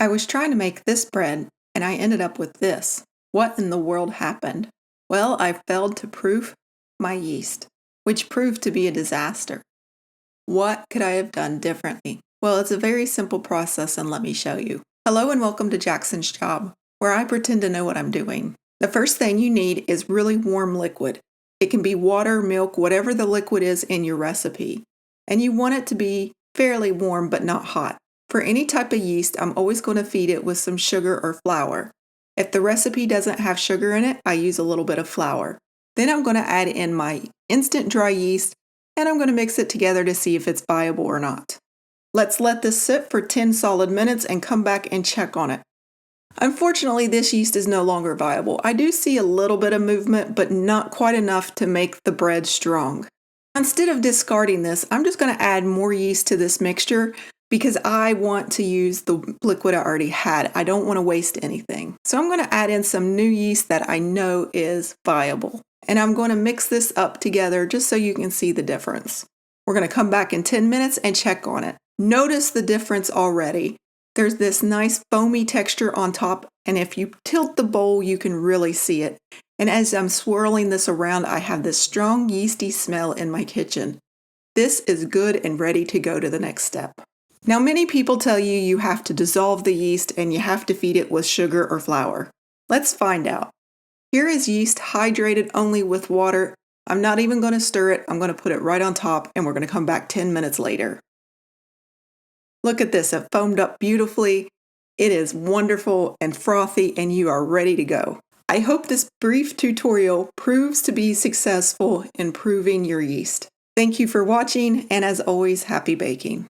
I was trying to make this bread, and I ended up with this. What in the world happened? Well, I failed to proof my yeast, which proved to be a disaster. What could I have done differently? Well, it's a very simple process, and let me show you. Hello and welcome to Jackson's Job, where I pretend to know what I'm doing. The first thing you need is really warm liquid. It can be water, milk, whatever the liquid is in your recipe. And you want it to be fairly warm but not hot. For any type of yeast, I'm always going to feed it with some sugar or flour. If the recipe doesn't have sugar in it, I use a little bit of flour. Then I'm going to add in my instant dry yeast, and I'm going to mix it together to see if it's viable or not. Let's let this sit for 10 solid minutes and come back and check on it. Unfortunately, this yeast is no longer viable. I do see a little bit of movement, but not quite enough to make the bread strong. Instead of discarding this, I'm just going to add more yeast to this mixture because I want to use the liquid I already had. I don't want to waste anything. So I'm going to add in some new yeast that I know is viable. And I'm going to mix this up together just so you can see the difference. We're going to come back in 10 minutes and check on it. Notice the difference already. There's this nice foamy texture on top, and if you tilt the bowl, you can really see it. And as I'm swirling this around, I have this strong yeasty smell in my kitchen. This is good and ready to go to the next step. Now, many people tell you you have to dissolve the yeast and you have to feed it with sugar or flour. Let's find out. Here is yeast hydrated only with water. I'm not even going to stir it. I'm going to put it right on top, and we're going to come back 10 minutes later. Look at this, it foamed up beautifully. It is wonderful and frothy, and you are ready to go. I hope this brief tutorial proves to be successful in improving your yeast. Thank you for watching, and as always, happy baking.